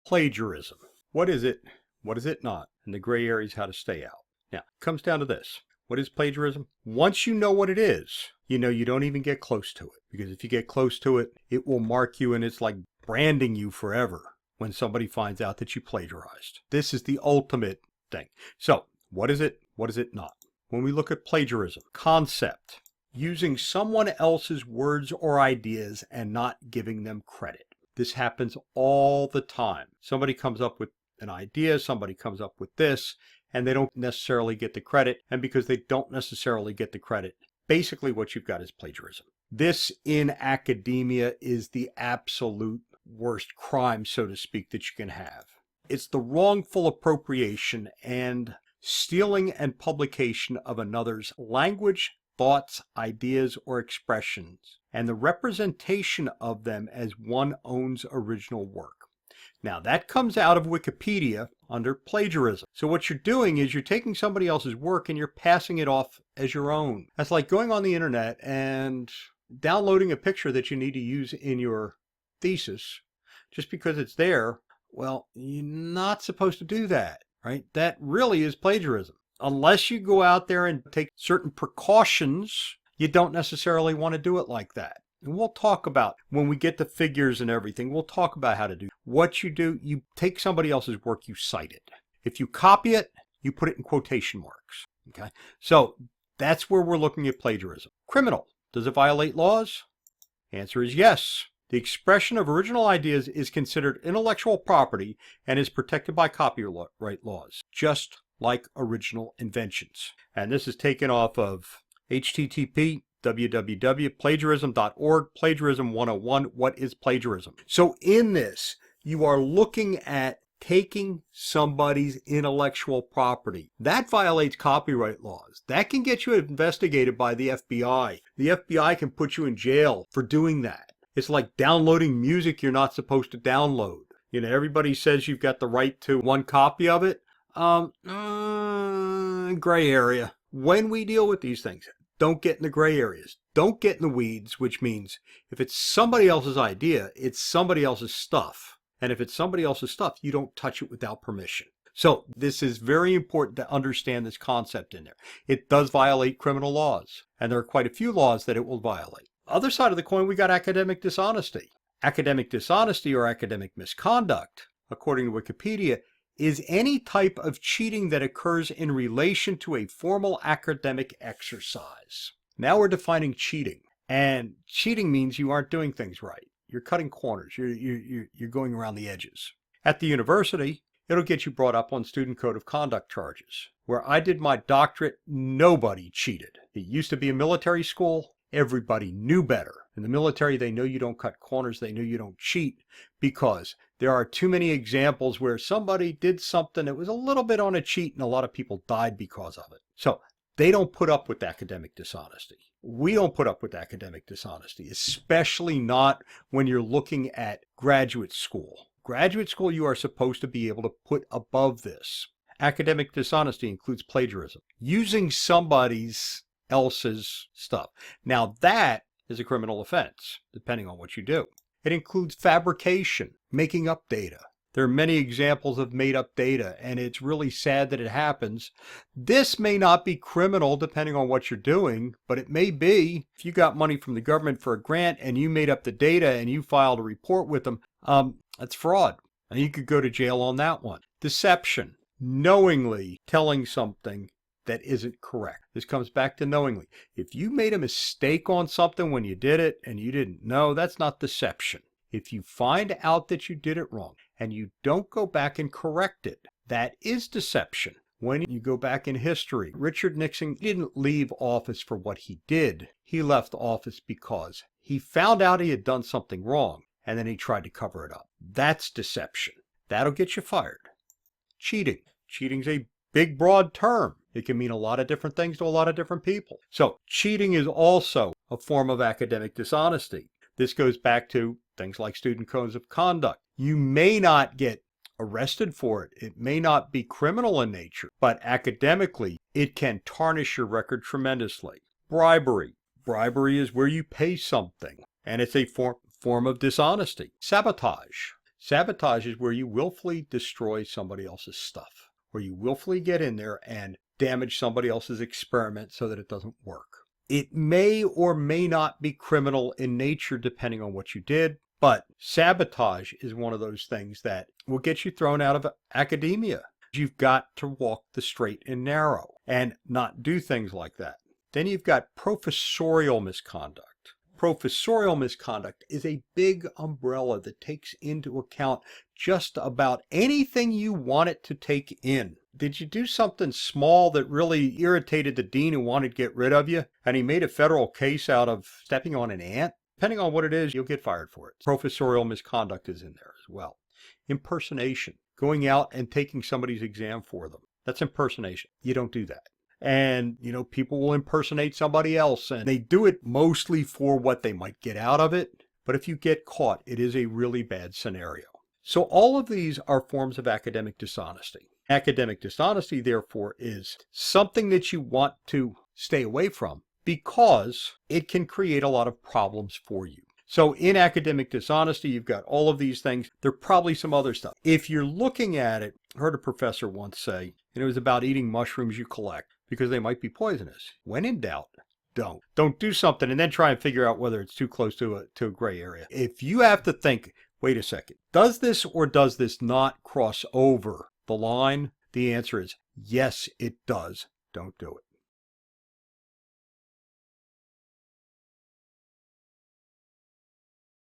Plagiarism. What is it? What is it not? And the gray area is how to stay out. Now, it comes down to this. What is plagiarism? Once you know what it is, you know you don't even get close to it. Because if you get close to it, it will mark you, and it's like branding you forever when somebody finds out that you plagiarized. This is the ultimate thing. So, what is it? What is it not? When we look at plagiarism, concept, using someone else's words or ideas and not giving them credit. This happens all the time. Somebody comes up with an idea, somebody comes up with this, and they don't necessarily get the credit. And because they don't necessarily get the credit, basically what you've got is plagiarism. This in academia is the absolute worst crime, so to speak, that you can have. It's the wrongful appropriation and stealing and publication of another's language, thoughts, ideas, or expressions, and the representation of them as one owns original work. Now that comes out of Wikipedia under plagiarism. So what you're doing is you're taking somebody else's work and you're passing it off as your own. That's like going on the internet and downloading a picture that you need to use in your thesis just because it's there. Well, you're not supposed to do that, right? That really is plagiarism. Unless you go out there and take certain precautions, you don't necessarily want to do it like that. And we'll talk about, when we get to figures and everything, we'll talk about how to do. What you do, you take somebody else's work, you cite it. If you copy it, you put it in quotation marks. Okay? So that's where we're looking at plagiarism. Criminal. Does it violate laws? Answer is yes. The expression of original ideas is considered intellectual property and is protected by copyright laws, just like original inventions. And this is taken off of http www.plagiarism.org, Plagiarism 101, what is plagiarism? So in this, you are looking at taking somebody's intellectual property. That violates copyright laws. That can get you investigated by the FBI. The FBI can put you in jail for doing that. It's like downloading music you're not supposed to download. You know, everybody says you've got the right to one copy of it. Gray area. When we deal with these things, don't get in the gray areas. Don't get in the weeds, which means if it's somebody else's idea, it's somebody else's stuff. And if it's somebody else's stuff, you don't touch it without permission. So this is very important to understand this concept in there. It does violate criminal laws, and there are quite a few laws that it will violate. Other side of the coin, we got academic dishonesty. Academic dishonesty or academic misconduct, according to Wikipedia, is any type of cheating that occurs in relation to a formal academic exercise. Now we're defining cheating. And cheating means you aren't doing things right. You're cutting corners. You're going around the edges. At the university, it'll get you brought up on student code of conduct charges. Where I did my doctorate, nobody cheated. It used to be a military school. Everybody knew better. In the military, they know you don't cut corners. They know you don't cheat because there are too many examples where somebody did something that was a little bit on a cheat and a lot of people died because of it. So they don't put up with academic dishonesty. We don't put up with academic dishonesty, especially not when you're looking at graduate school. Graduate school, you are supposed to be able to put above this. Academic dishonesty includes plagiarism, using somebody's else's stuff. Now that is a criminal offense, depending on what you do. It includes fabrication, making up data. There are many examples of made up data, and it's really sad that it happens. This may not be criminal depending on what you're doing, but it may be. If you got money from the government for a grant and you made up the data and you filed a report with them, that's fraud. And you could go to jail on that one. Deception, knowingly telling something that isn't correct. This comes back to knowingly. If you made a mistake on something when you did it and you didn't know, that's not deception. If you find out that you did it wrong and you don't go back and correct it, that is deception. When you go back in history, Richard Nixon didn't leave office for what he did. He left office because he found out he had done something wrong and then he tried to cover it up. That's deception. That'll get you fired. Cheating. Cheating's a big, broad term. It can mean a lot of different things to a lot of different people. So cheating is also a form of academic dishonesty. This goes back to things like student codes of conduct. You may not get arrested for it. It may not be criminal in nature, but academically, it can tarnish your record tremendously. Bribery. Bribery is where you pay something, and it's a form of dishonesty. Sabotage. Sabotage is where you willfully destroy somebody else's stuff, where you willfully get in there and damage somebody else's experiment so that it doesn't work. It may or may not be criminal in nature depending on what you did, but sabotage is one of those things that will get you thrown out of academia. You've got to walk the straight and narrow and not do things like that. Then you've got professorial misconduct. Professorial misconduct is a big umbrella that takes into account just about anything you want it to take in. Did you do something small that really irritated the dean who wanted to get rid of you, and he made a federal case out of stepping on an ant? Depending on what it is, you'll get fired for it. Professorial misconduct is in there as well. Impersonation, going out and taking somebody's exam for them. That's impersonation. You don't do that. And, people will impersonate somebody else, and they do it mostly for what they might get out of it. But if you get caught, it is a really bad scenario. So all of these are forms of academic dishonesty. Academic dishonesty, therefore, is something that you want to stay away from because it can create a lot of problems for you. So in academic dishonesty, you've got all of these things. There's probably some other stuff. If you're looking at it, I heard a professor once say, and it was about eating mushrooms you collect because they might be poisonous. When in doubt, don't. Don't do something and then try and figure out whether it's too close to a gray area. If you have to think, wait a second, does this or does this not cross over the line? The answer is yes, it does. Don't do it.